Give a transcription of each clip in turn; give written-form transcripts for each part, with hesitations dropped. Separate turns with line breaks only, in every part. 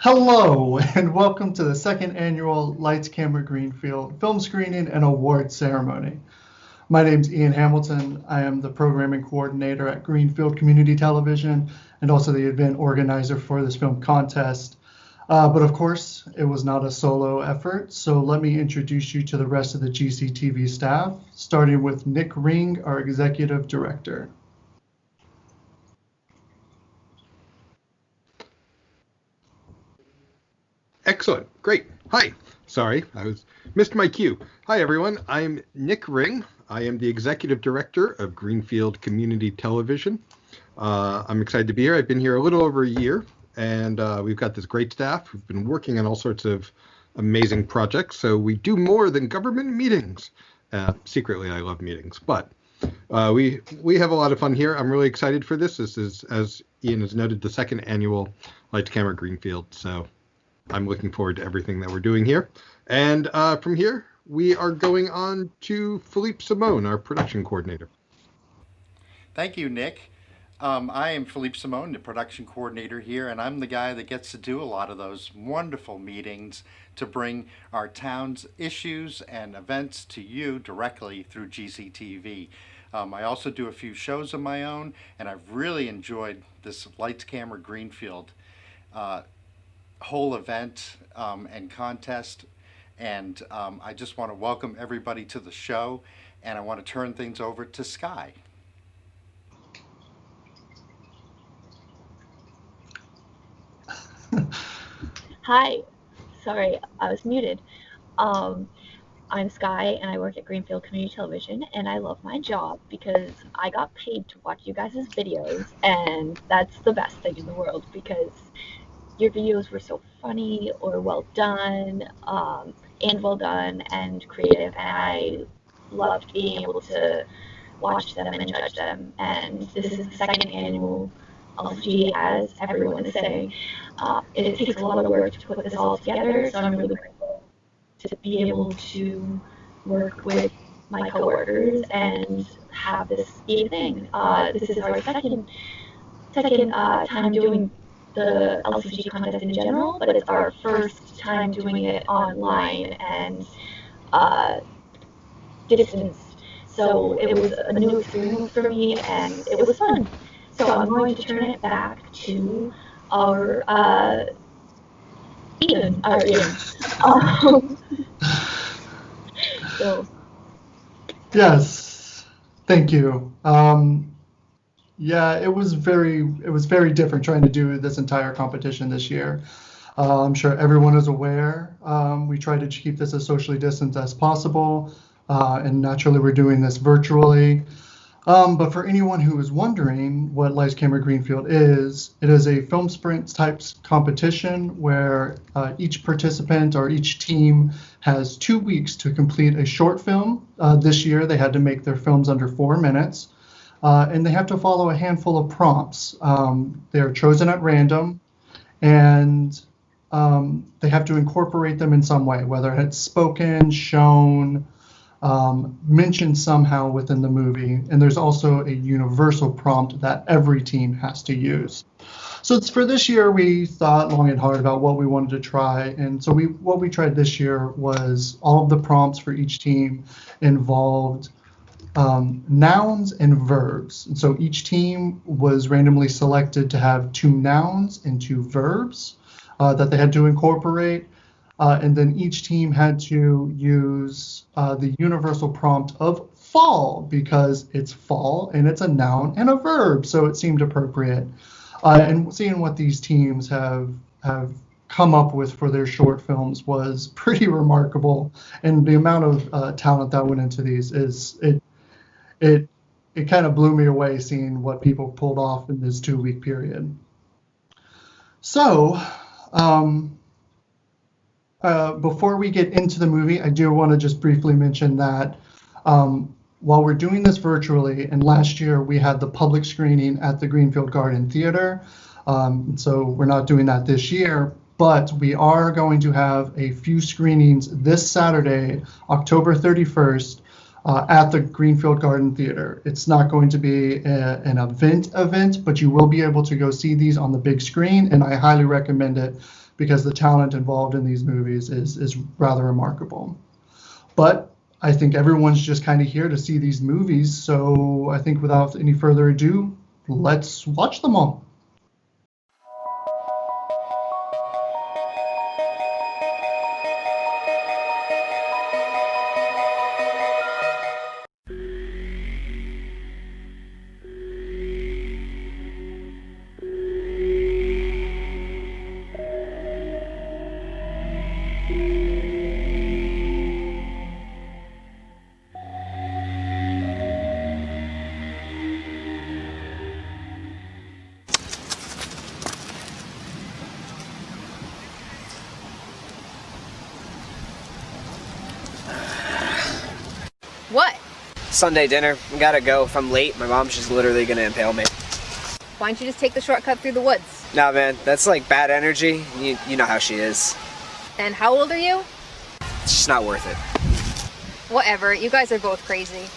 Hello, and welcome to the second annual Lights Camera Greenfield film screening and award ceremony. My name's Ian Hamilton. I am the programming coordinator at Greenfield Community Television and also the event organizer for this film contest. But of course, it was not a solo effort, so let me introduce you to the rest of the GCTV staff, starting with Nick Ring, our executive director.
Excellent. Great. Hi. Sorry, missed my cue. Hi, everyone. I'm Nick Ring. I am the Executive Director of Greenfield Community Television. I'm excited to be here. I've been here a little over a year, and we've got this great staff who've been working on all sorts of amazing projects. So we do more than government meetings. Secretly, I love meetings, but we have a lot of fun here. I'm really excited for this. This is, as Ian has noted, the second annual Lights Camera Greenfield. So I'm looking forward to everything that we're doing here. And from here, we are going on to Philippe Simone, our production coordinator.
Thank you, Nick. I am Philippe Simone, the production coordinator here, and I'm the guy that gets to do a lot of those wonderful meetings to bring our town's issues and events to you directly through GCTV. I also do a few shows of my own, and I've really enjoyed this Lights Camera Greenfield whole event and contest, and I just want to welcome everybody to the show, and I want to turn things over to Sky.
Hi, sorry, I was muted. I'm Sky, and I work at Greenfield Community Television, and I love my job because I got paid to watch you guys' videos, and that's the best thing in the world because your videos were so funny or well done, and creative, and I loved being able to watch them and judge them. And this is the second annual LCG, as everyone is saying. It takes a lot of work to put this all together, so I'm really grateful to be able to work with my coworkers and have this be a thing. This is our second time doing the LCG contest in general, but it's our first time doing it online and distanced. So it was a new experience for me, and it was fun. So I'm going to turn it back to our Ian.
Yes, thank you. Yeah, it was very different trying to do this entire competition this year. I'm sure everyone is aware. We tried to keep this as socially distanced as possible, and naturally we're doing this virtually. But for anyone who is wondering what Lights Camera Greenfield is, it is a film sprint types competition where each participant or each team has 2 weeks to complete a short film. This year they had to make their films under 4 minutes. And they have to follow a handful of prompts. They're chosen at random, and they have to incorporate them in some way, whether it's spoken, shown, mentioned somehow within the movie. And there's also a universal prompt that every team has to use. So it's for this year, we thought long and hard about what we wanted to try. And so what we tried this year was all of the prompts for each team involved nouns and verbs. And so each team was randomly selected to have 2 nouns and 2 verbs that they had to incorporate. And then each team had to use the universal prompt of fall because it's fall and it's a noun and a verb, so it seemed appropriate. And seeing what these teams have come up with for their short films was pretty remarkable, and the amount of talent that went into these it it kind of blew me away seeing what people pulled off in this 2 week period. So. Before we get into the movie, I do want to just briefly mention that while we're doing this virtually, and last year we had the public screening at the Greenfield Garden Theater, so we're not doing that this year, but we are going to have a few screenings this Saturday, October 31st, at the Greenfield Garden Theater. It's not going to be an event, but you will be able to go see these on the big screen, and I highly recommend it because the talent involved in these movies is rather remarkable. But I think everyone's just kind of here to see these movies, so I think without any further ado, let's watch them all.
What?
Sunday dinner. We gotta go. If I'm late, my mom's just literally gonna impale me.
Why don't you just take the shortcut through the woods?
Nah, man, that's like bad energy. You know how she is.
And how old are you?
It's just not worth it.
Whatever, you guys are both crazy.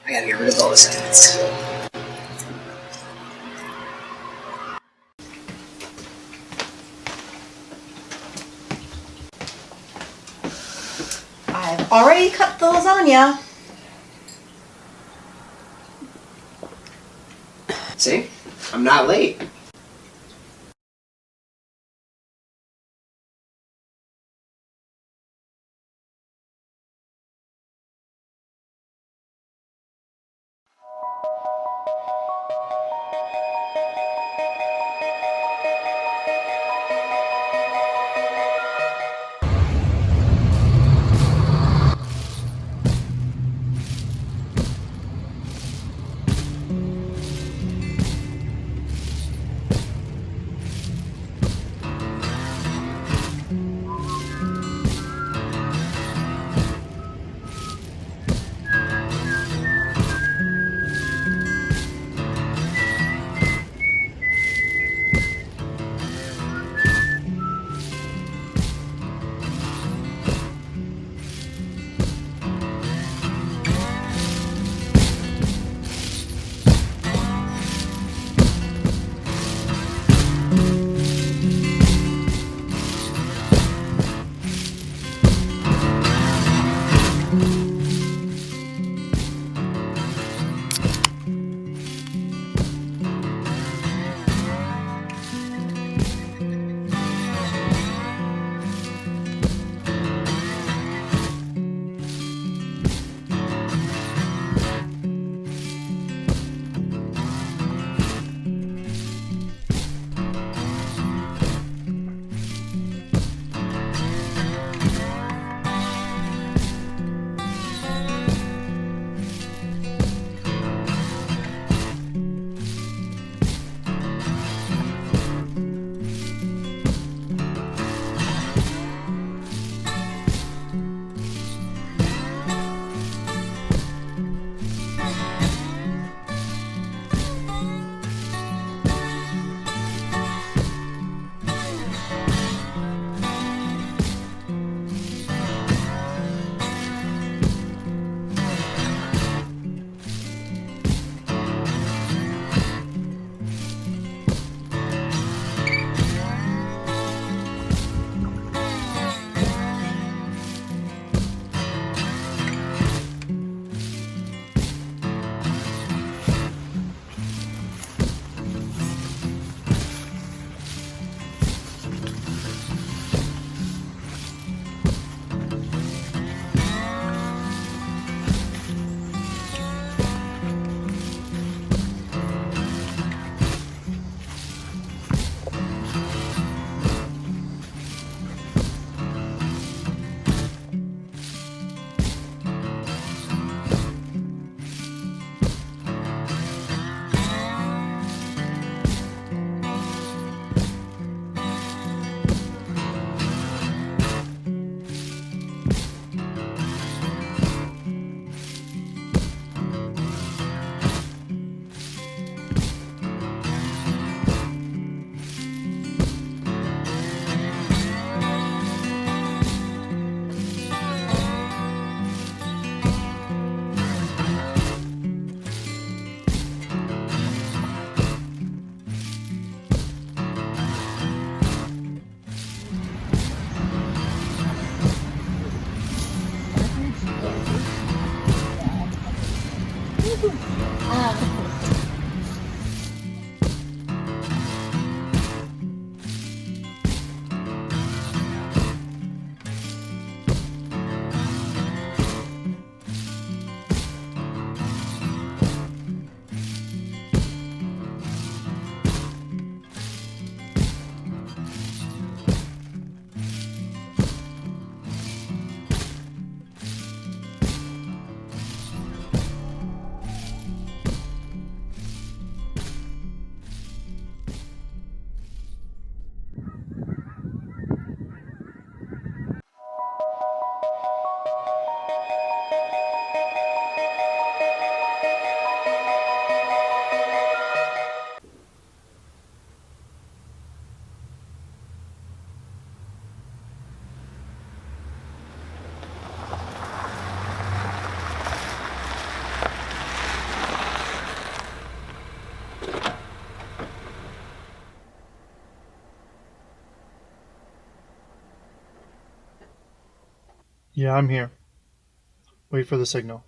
I gotta get rid of all this evidence.
I've already cut the lasagna.
See? I'm not late.
Yeah, I'm here. Wait for the signal.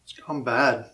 It's gone bad.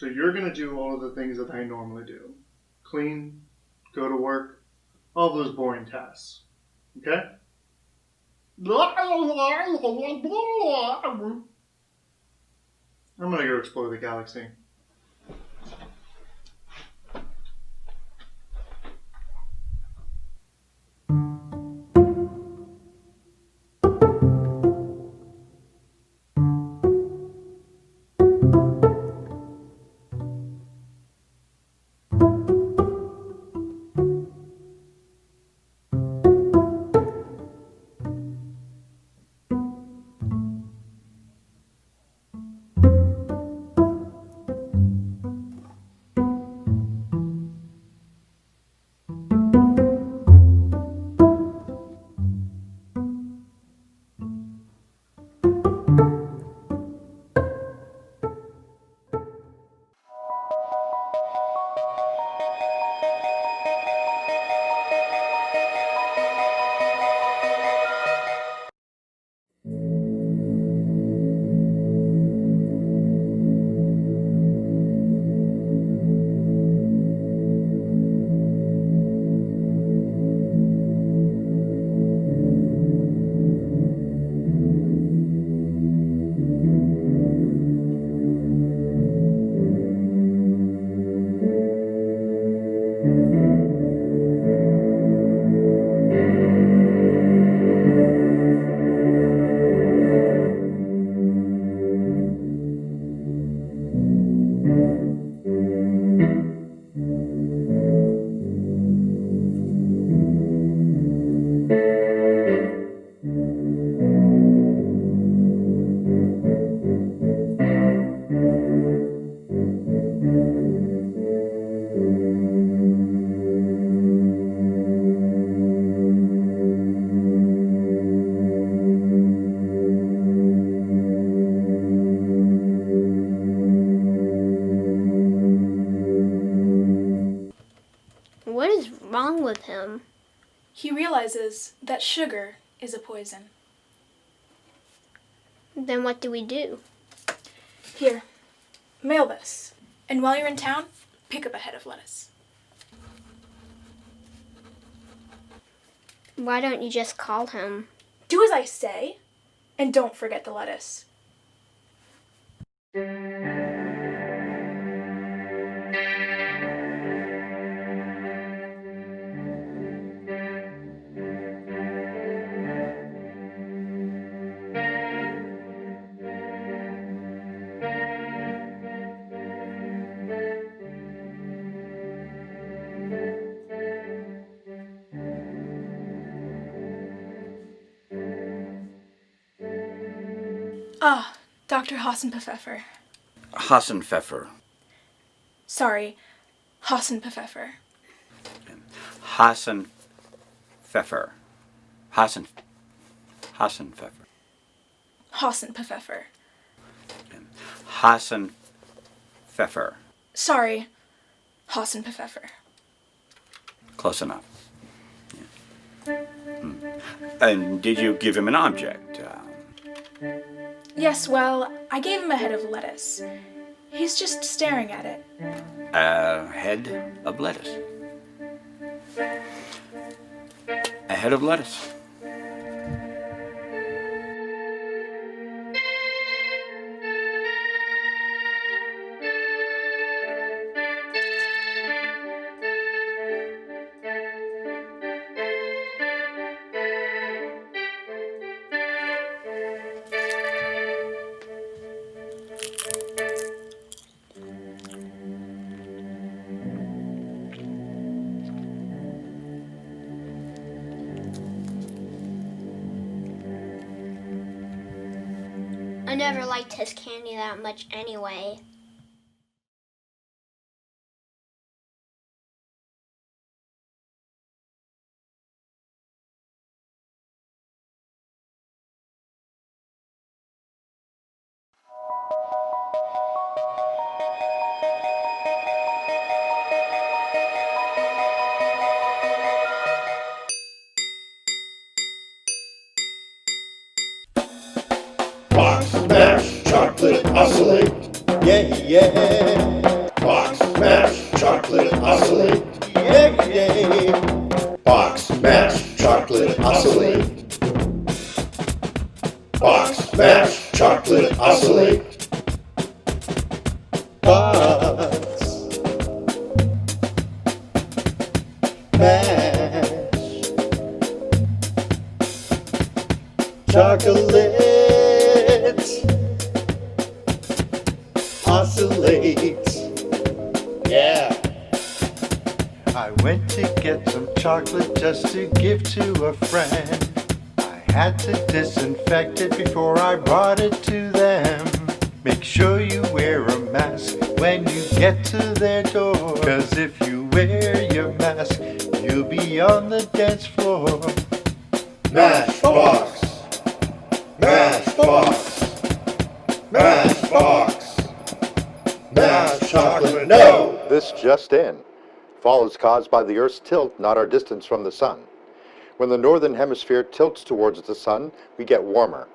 So you're going to do all of the things that I normally do. Clean, go to work, all those boring tasks. Okay? I'm going to go explore the galaxy.
realizes that sugar is a poison.
Then what do we do?
Here, mail this. And while you're in town, pick up a head of lettuce.
Why don't you just call him?
Do as I say, and don't forget the lettuce. Ah, Dr. Hassenpfeffer.
Hassenpfeffer.
Sorry, Hassenpfeffer.
Hassenpfeffer. Hassenpfeffer.
Hassenpfeffer.
Hassenpfeffer.
Sorry, Hassenpfeffer.
Close enough. Yeah. And did you give him an object?
Yes, well, I gave him a head of lettuce. He's just staring at it.
A head of lettuce. A head of lettuce.
I never liked his candy that much anyway.
Box smash, chocolate oscillate, yeah, yeah. Box smash, chocolate oscillate, yeah, yeah. Box smash, chocolate oscillate. Box smash, chocolate oscillate. Box smash, chocolate. Oscillate. Yeah.
I went to get some chocolate just to give to a friend. I had to disinfect it before I brought it to them. Make sure you wear a mask when you get to their door. 'Cause if you wear your mask, you'll be on the dance floor.
Mash box. Mash box. Mash box. Mash chocolate, no!
This just in. Fall is caused by the Earth's tilt, not our distance from the sun. When the northern hemisphere tilts towards the sun, we get warmer.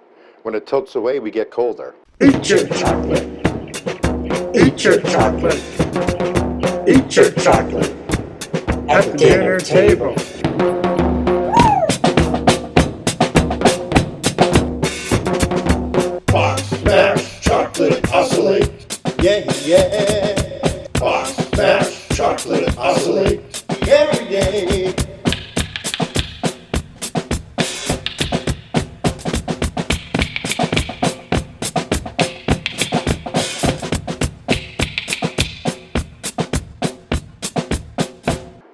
When it tilts away, we get colder.
Eat your chocolate. Eat your chocolate. Eat your chocolate. At the dinner table. Box smash, chocolate oscillate. Yeah, yeah. Box smash, chocolate oscillate. Yeah, yeah.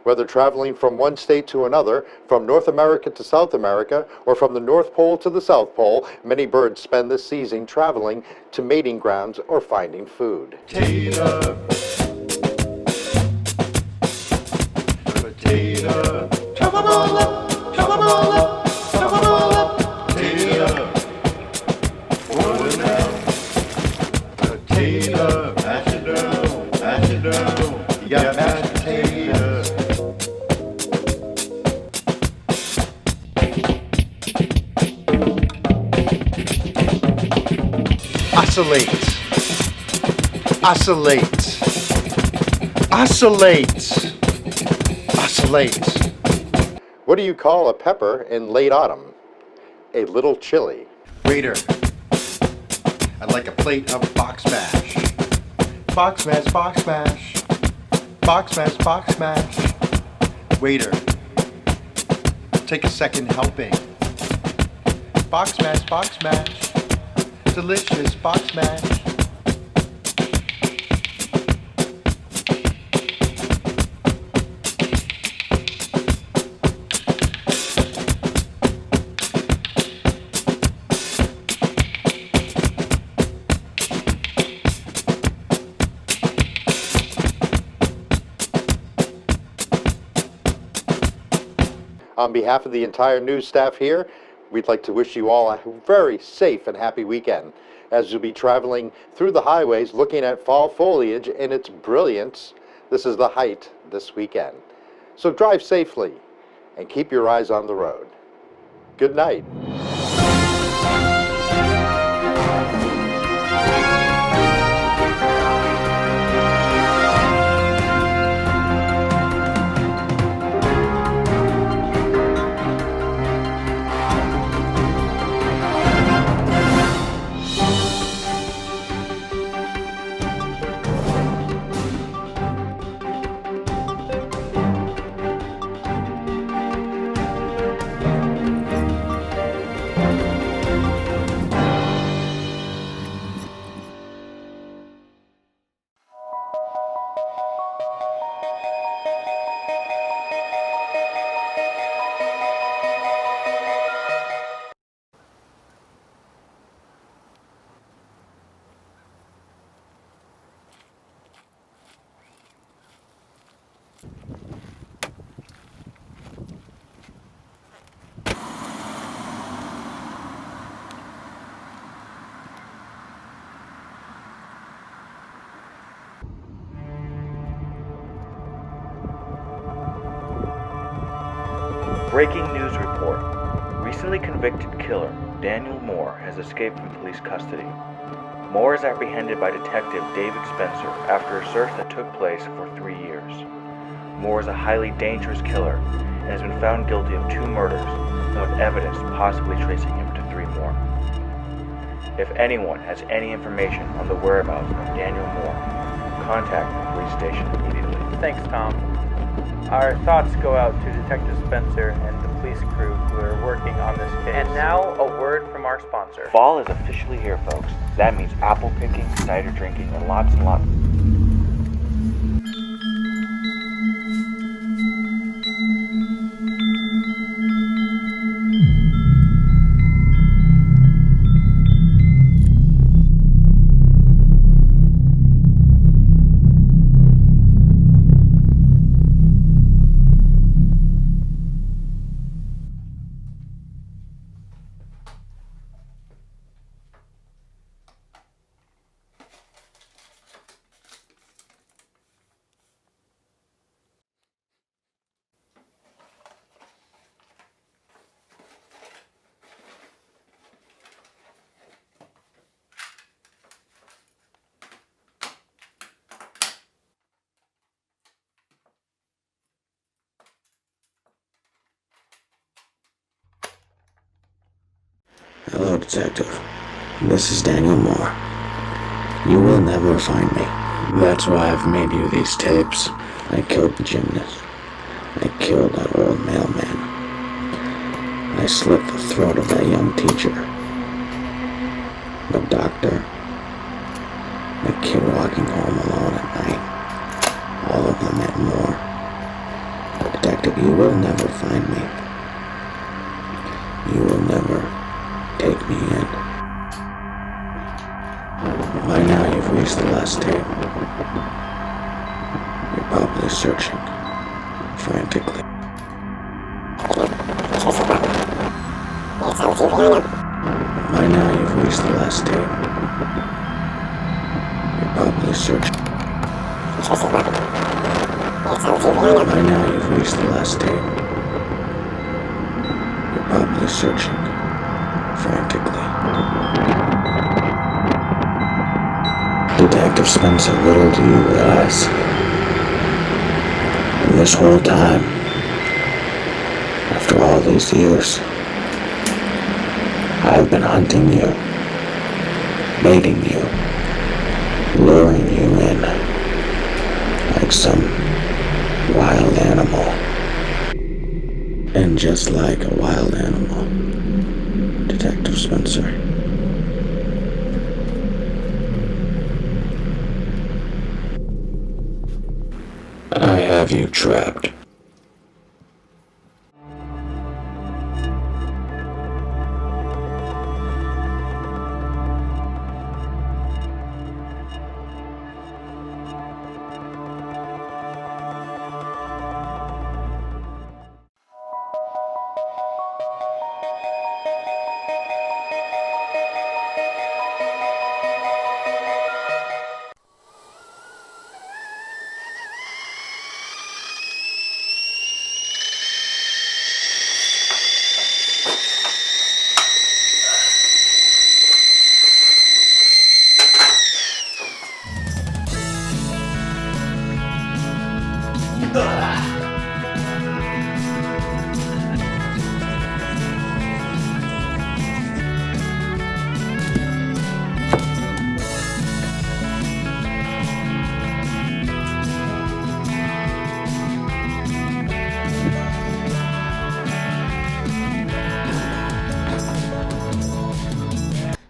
Whether traveling from one state to another, from North America to South America, or from the North Pole to the South Pole, many birds spend this season traveling to mating grounds or finding food.
Potato. Potato. Chop 'em all up. Chop 'em all up. Chop 'em all up. Potato. Boil them down. Potato. Mash it down. Mash it down. You got mashed potatoes. Oscillate. Oscillate. Oscillate. Oscillate.
What do you call a pepper in late autumn? A little chili.
Waiter, I'd like a plate of box mash. Box mash, box mash. Box mash, box mash. Waiter, take a second helping. Box mash, box mash. Delicious box mash.
On behalf of the entire news staff here, we'd like to wish you all a very safe and happy weekend as you'll be traveling through the highways looking at fall foliage in its brilliance. This is the height this weekend. So drive safely and keep your eyes on the road. Good night.
Breaking news report. Recently convicted killer Daniel Moore has escaped from police custody. Moore is apprehended by Detective David Spencer after a search that took place for 3 years. Moore is a highly dangerous killer and has been found guilty of 2 murders and with evidence possibly tracing him to 3 more. If anyone has any information on the whereabouts of Daniel Moore, contact the police station immediately.
Thanks, Tom. Our thoughts go out to Detective Spencer and the police crew who are working on this case. And now, a word from our sponsor.
Fall is officially here, folks. That means apple picking, cider drinking, and lots.
Hello, Detective. This is Daniel Moore. You will never find me. That's why I've made you these tapes. I killed the gymnast. I killed that old mailman. I slit the throat of that young teacher. The doctor. The kid walking home alone at night. All of them and more. Detective, you will never find me. You will never take me in. By now you've reached the last tape. You're probably searching frantically. By now you've reached the last tape. You're probably searching. By now you've reached the last tape. You're probably searching frantically. Detective Spencer, little do you realize, this whole time, after all these years, I've been hunting you, baiting you, luring you in, like some wild animal. And just like a wild animal, Detective Spencer, I have you trapped.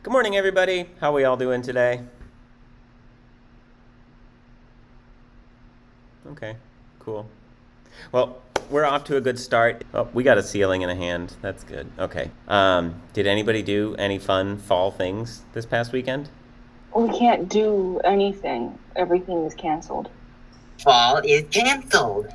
Good morning, everybody. How are we all doing today? Okay, cool. Well, we're off to a good start. Oh, we got a ceiling in a hand. That's good. Okay. Did anybody do any fun fall things this past weekend?
We can't do anything. Everything is canceled.
Fall is canceled.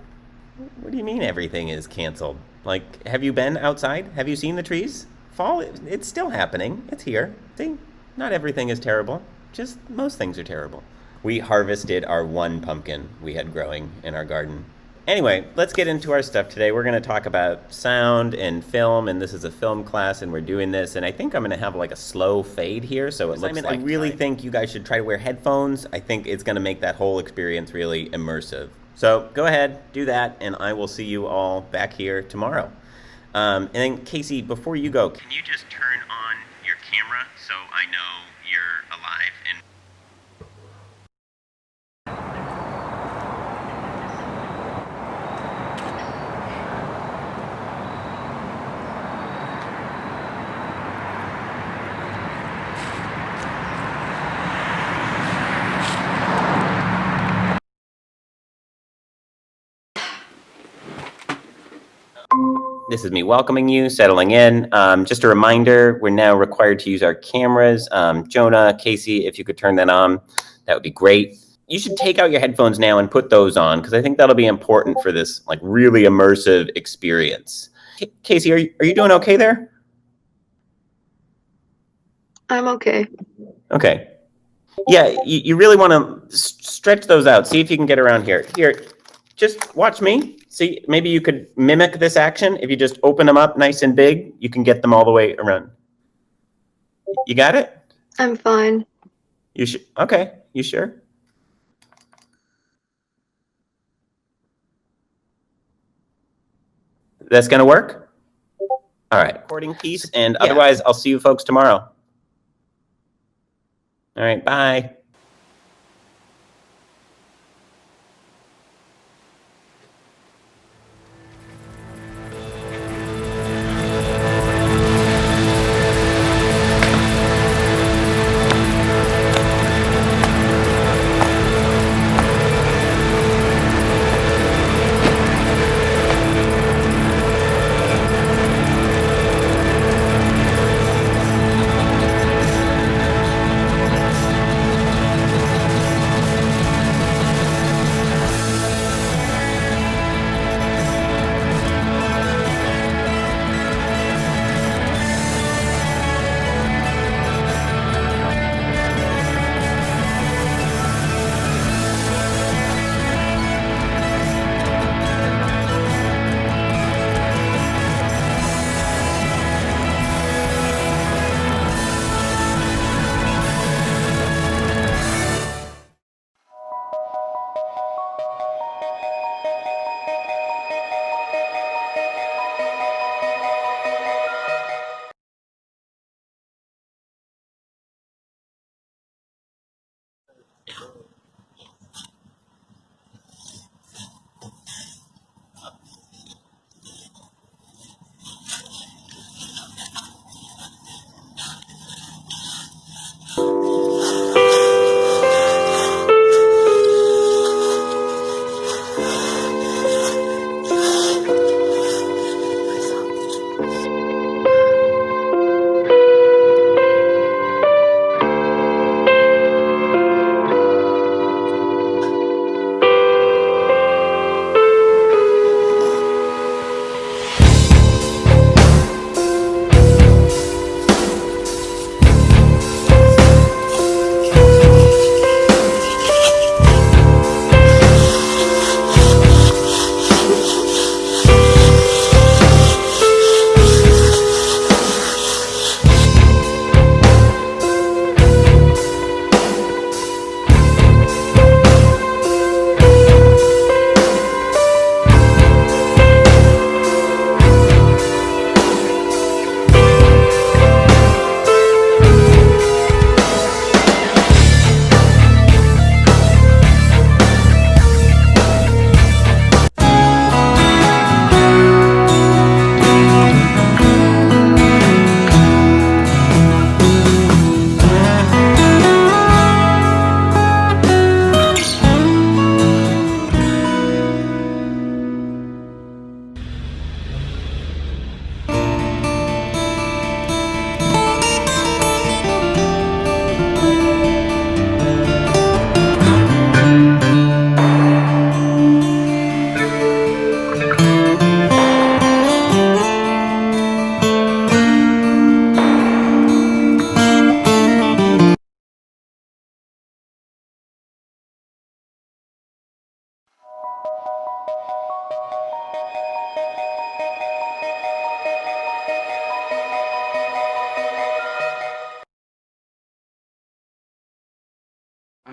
What do you mean everything is canceled? Like, have you been outside? Have you seen the trees? Fall, it's still happening. It's here. See, not everything is terrible. Just most things are terrible. We harvested our one pumpkin we had growing in our garden. Anyway, let's get into our stuff today. We're going to talk about sound and film, and this is a film class, and we're doing this, and I think I'm going to have like a slow fade here, so it looks like I really think you guys should try to wear headphones. I think it's going to make that whole experience really immersive. So go ahead, do that, and I will see you all back here tomorrow. And then, Casey, before you go, can you just turn on your camera so I know you're alive? And this is me welcoming you, settling in. Just a reminder, we're now required to use our cameras. Jonah, Casey, if you could turn that on, that would be great. You should take out your headphones now and put those on, because I think that'll be important for this like really immersive experience. Casey, are you doing okay there?
I'm okay.
Okay. Yeah, you really want to stretch those out. See if you can get around here. Here, just watch me. See, maybe you could mimic this action. If you just open them up nice and big, you can get them all the way around. You got it?
I'm fine.
You sure? Okay. You sure? That's going to work? All right. Recording piece, and otherwise, I'll see you folks tomorrow. All right. Bye.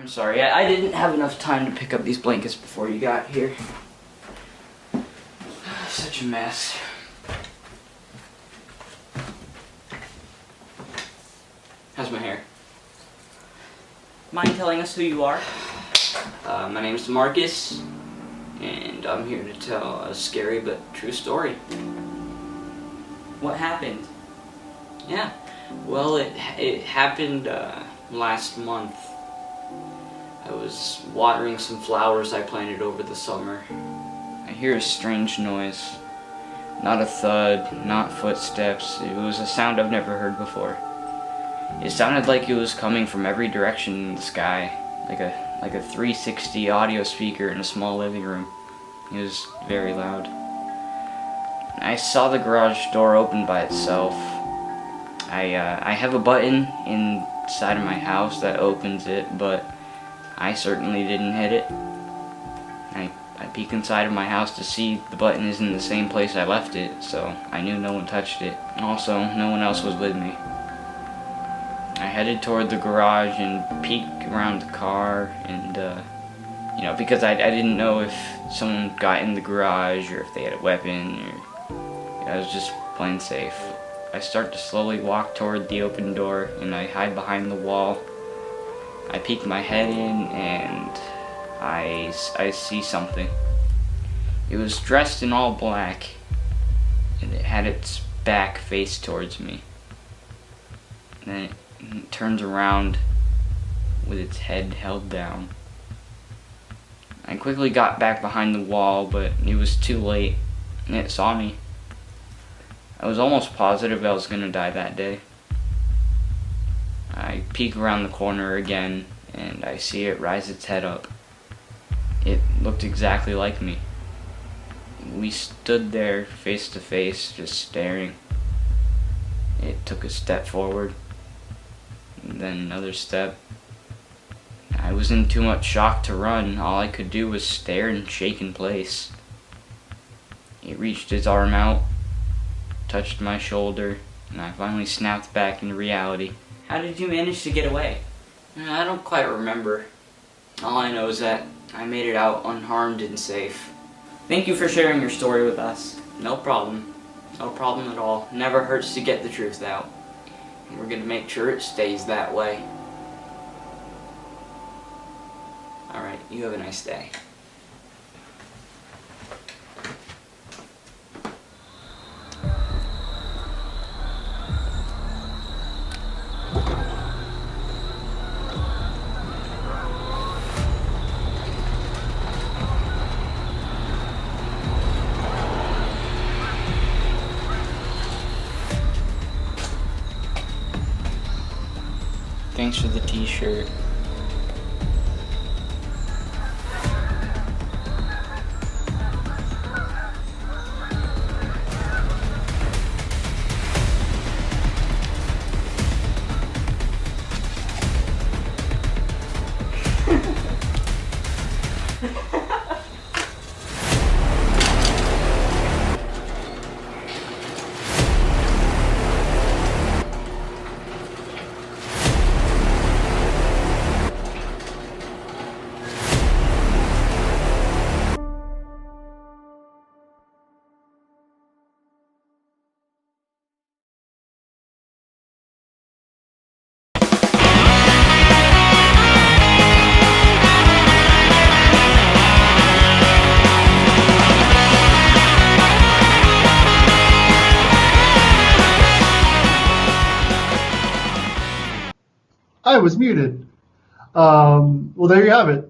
I'm sorry, I didn't have enough time to pick up these blankets before you got here. Such a mess. How's my hair? Mind telling us who you are? My name is Marcus, and I'm here to tell a scary but true story. What happened? Yeah, well, it happened last month. I was watering some flowers I planted over the summer. I hear a strange noise. Not a thud, not footsteps. It was a sound I've never heard before. It sounded like it was coming from every direction in the sky, like a 360 audio speaker in a small living room. It was very loud. I saw the garage door open by itself. I have a button inside of my house that opens it, but I certainly didn't hit it. I peek inside of my house to see the button is in the same place I left it, so I knew no one touched it. Also, no one else was with me. I headed toward the garage and peeked around the car, and because I didn't know if someone got in the garage or if they had a weapon, or I was just playing safe. I start to slowly walk toward the open door, and I hide behind the wall. I peek my head in, and I see something. It was dressed in all black, and it had its back faced towards me. And then it turns around with its head held down. I quickly got back behind the wall, but it was too late, and it saw me. I was almost positive I was gonna die that day. I peek around the corner again, and I see it rise its head up. It looked exactly like me. We stood there face to face, just staring. It took a step forward, and then another step. I was in too much shock to run. All I could do was stare and shake in place. It reached its arm out, touched my shoulder, and I finally snapped back into reality. How did you manage to get away? I don't quite remember. All I know is that I made it out unharmed and safe. Thank you for sharing your story with us. No problem. No problem at all. Never hurts to get the truth out. And we're gonna make sure it stays that way. You have a nice day. Thanks for the t-shirt.
I was muted. Well, there you have it.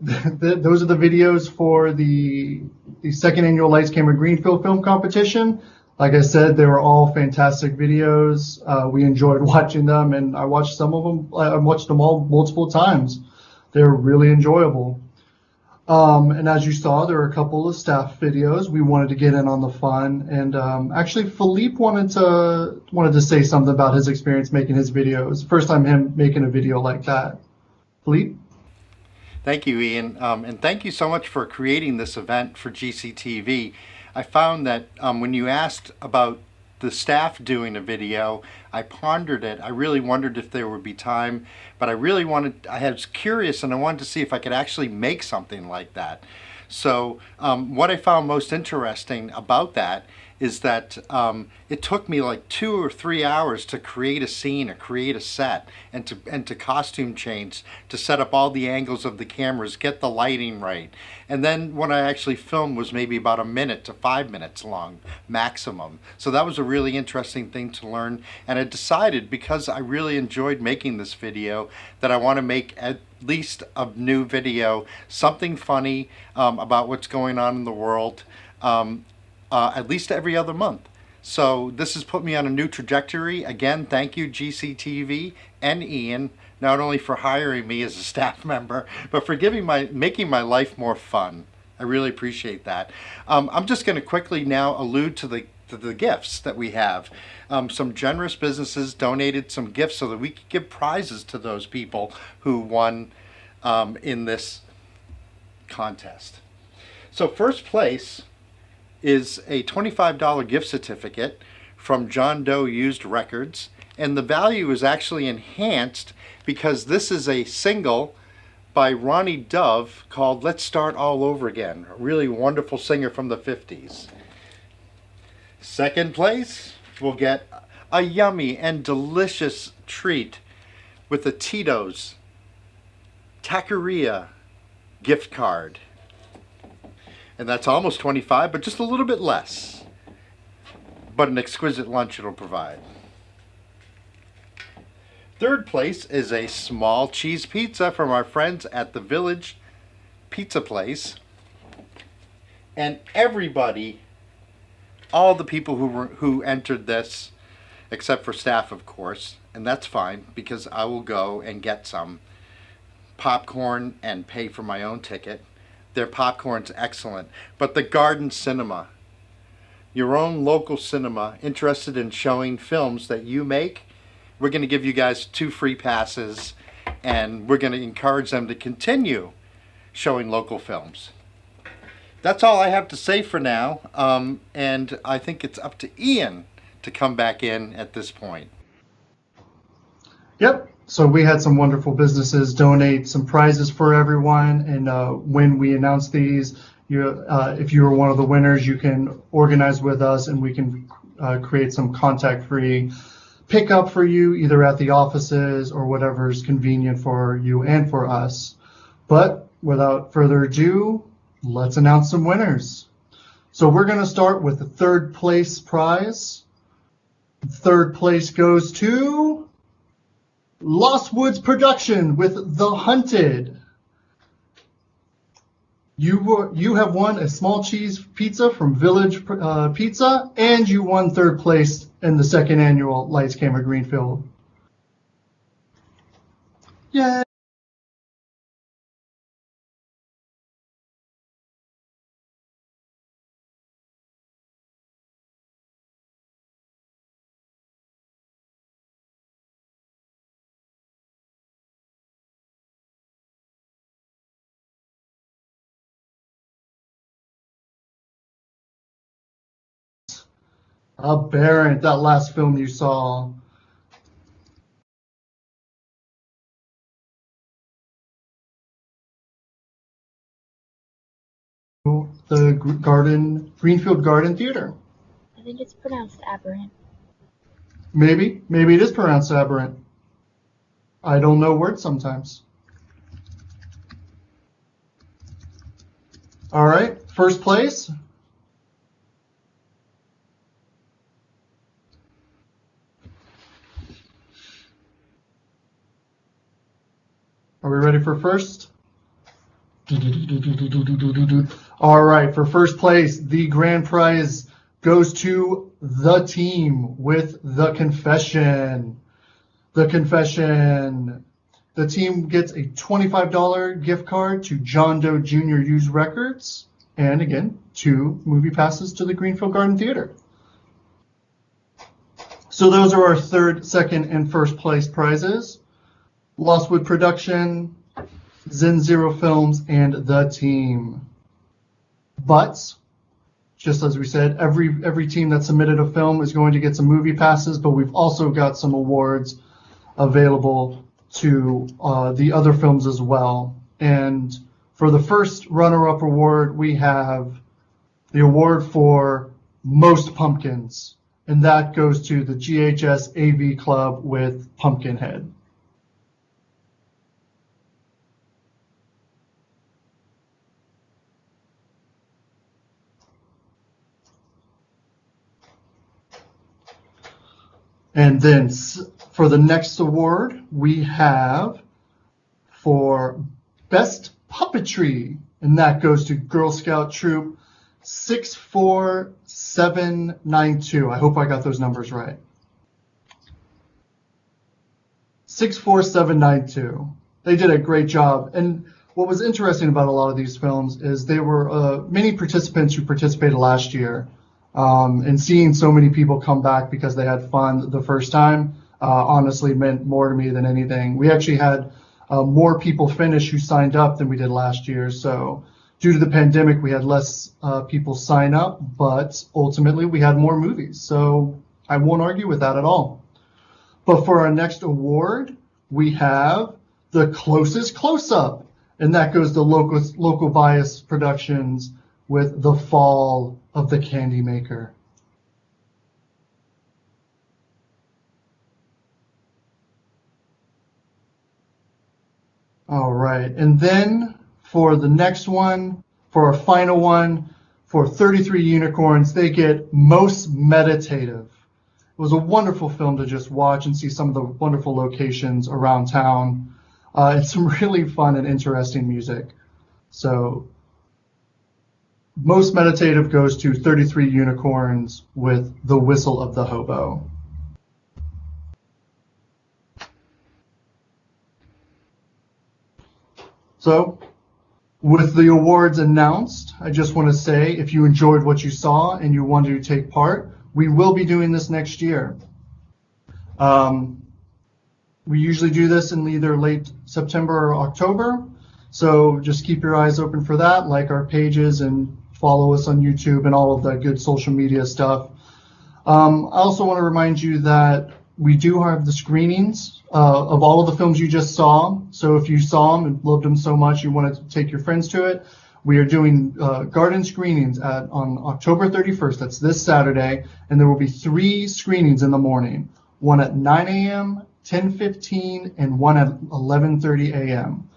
Those are the videos for the second annual Lights Camera Greenfield film competition. Like I said, they were all fantastic videos. We enjoyed watching them, and I watched some of them. I watched them all multiple times. They're really enjoyable. And as you saw, there were a couple of staff videos. We wanted to get in on the fun, and actually, Philippe wanted to say something about his experience making his videos. First time him making a video like that. Philippe?
Thank you, Ian, and thank you so much for creating this event for GCTV. I found that when you asked about the staff doing a video, I pondered it. I really wondered if there would be time, but I was curious, and I wanted to see if I could actually make something like that. So what I found most interesting about that is that it took me like 2 or 3 hours to create a scene, or create a set, and to costume change, to set up all the angles of the cameras, get the lighting right. And then when I actually filmed was maybe about 1 minute to 5 minutes long maximum. So that was a really interesting thing to learn. And I decided, because I really enjoyed making this video, that I want to make at least a new video, something funny about what's going on in the world, at least every other month. So this has put me on a new trajectory. Again, thank you, GCTV and Ian, not only for hiring me as a staff member, but for making my life more fun. I really appreciate that. I'm just going to quickly now allude to the gifts that we have. Some generous businesses donated some gifts so that we could give prizes to those people who won in this contest. So first place is a $25 gift certificate from John Doe Used Records, and the value is actually enhanced because this is a single by Ronnie Dove called Let's Start All Over Again, a really wonderful singer from the 50s. Second place will get a yummy and delicious treat with a Tito's Taqueria gift card. And that's almost 25, but just a little bit less. But an exquisite lunch it'll provide. Third place is a small cheese pizza from our friends at the Village Pizza Place. And everybody, all the people who entered this, except for staff, of course, and that's fine because I will go and get some popcorn and pay for my own ticket. Their popcorn's excellent. But the Garden Cinema, your own local cinema interested in showing films that you make, we're going to give you guys 2 free passes, and we're going to encourage them to continue showing local films. That's all I have to say for now, and I think it's up to Ian to come back in at this point.
Yep. So we had some wonderful businesses donate some prizes for everyone, and when we announce these, if you are one of the winners, you can organize with us, and we can create some contact-free pickup for you, either at the offices or whatever is convenient for you and for us. But without further ado, let's announce some winners. So we're going to start with the third place prize. Third place goes to Lost Woods Production with The Hunted. You have won a small cheese pizza from Village Pizza, and you won third place in the second annual Lights Camera Greenfield. Yay! Aberrant, that last film you saw. The Greenfield Garden Theater.
I think it's pronounced aberrant.
Maybe it is pronounced aberrant. I don't know words sometimes. All right, first place. Are we ready for first? All right, for first place, the grand prize goes to the team with The Confession. The Confession. The team gets a $25 gift card to John Doe Jr. Used Records, and again, 2 movie passes to the Greenfield Garden Theater. So those are our third, second, and first place prizes. Lostwood Production, Zen Zero Films, and the team. But, just as we said, every team that submitted a film is going to get some movie passes, but we've also got some awards available to the other films as well. And for the first runner-up award, we have the award for Most Pumpkins, and that goes to the GHS AV Club with Pumpkinhead. And then for the next award, we have for Best Puppetry, and that goes to Girl Scout Troop 64792. I hope I got those numbers right. 64792. They did a great job. And what was interesting about a lot of these films is they were many participants who participated last year. And seeing so many people come back because they had fun the first time honestly meant more to me than anything. We actually had more people finish who signed up than we did last year. So due to the pandemic, we had less people sign up, but ultimately we had more movies. So I won't argue with that at all. But for our next award, we have the closest close-up, and that goes to Local Bias Productions with The Fall of the Candy Maker. All right, and then for the next one, for our final one, for 33 Unicorns, they get Most Meditative. It was a wonderful film to just watch and see some of the wonderful locations around town. And some really fun and interesting music. So Most Meditative goes to 33 Unicorns with The Whistle of the Hobo. So, with the awards announced, I just want to say if you enjoyed what you saw and you wanted to take part, we will be doing this next year. We usually do this in either late September or October, so just keep your eyes open for that, like our pages and follow us on YouTube and all of that good social media stuff. I also want to remind you that we do have the screenings of all of the films you just saw. So if you saw them and loved them so much you want to take your friends to it, we are doing garden screenings on October 31st. That's this Saturday, and there will be 3 screenings in the morning. One at 9 a.m., 10:15, and one at 11:30 a.m.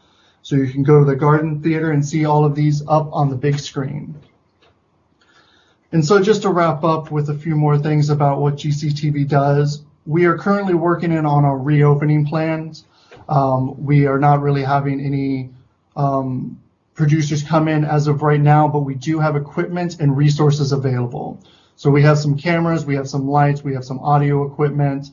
So you can go to the Garden Theater and see all of these up on the big screen. And so just to wrap up with a few more things about what GCTV does, we are currently working in on our reopening plans. We are not really having any producers come in as of right now, but we do have equipment and resources available. So we have some cameras, we have some lights, we have some audio equipment.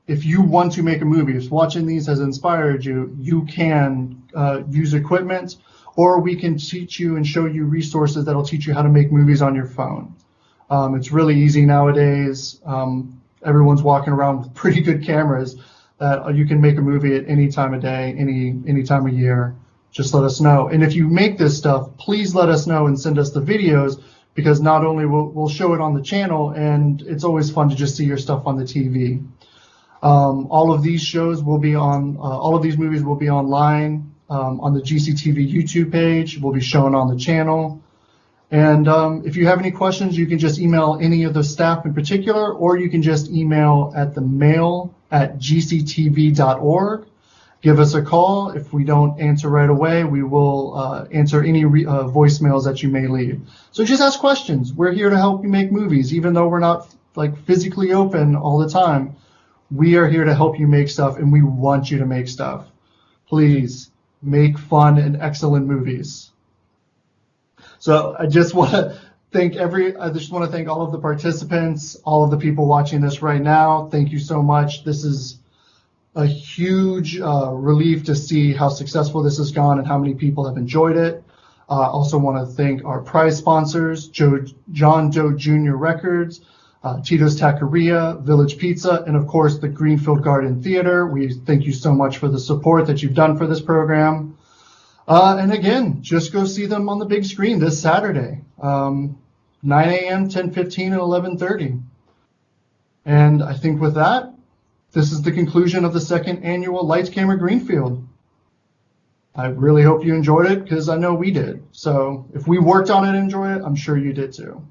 If you want to make a movie, if watching these has inspired you, you can use equipment, or we can teach you and show you resources that'll teach you how to make movies on your phone. It's really easy nowadays. Everyone's walking around with pretty good cameras that you can make a movie at any time of day, any time of year. Just let us know. And if you make this stuff, please let us know and send us the videos, because not only we'll show it on the channel, and it's always fun to just see your stuff on the TV. All of these shows will be on, all of these movies will be online on the GCTV YouTube page. Will be shown on the channel. And if you have any questions, you can just email any of the staff in particular, or you can just email at the mail@gctv.org. Give us a call. If we don't answer right away, we will answer any voicemails that you may leave. So just ask questions. We're here to help you make movies, even though we're not like physically open all the time. We are here to help you make stuff, and we want you to make stuff. Please make fun and excellent movies. So I just want to thank all of the participants, all of the people watching this right now. Thank you so much. This is a huge relief to see how successful this has gone and how many people have enjoyed it. Also want to thank our prize sponsors, John Doe Jr. Records, Tito's Taqueria, Village Pizza, and of course the Greenfield Garden Theater. We thank you so much for the support that you've done for this program. And again, just go see them on the big screen this Saturday, 9 a.m., 10:15, and 11:30. And I think with that, this is the conclusion of the second annual Lights Camera Greenfield. I really hope you enjoyed it, because I know we did. So if we worked on it and enjoyed it, I'm sure you did too.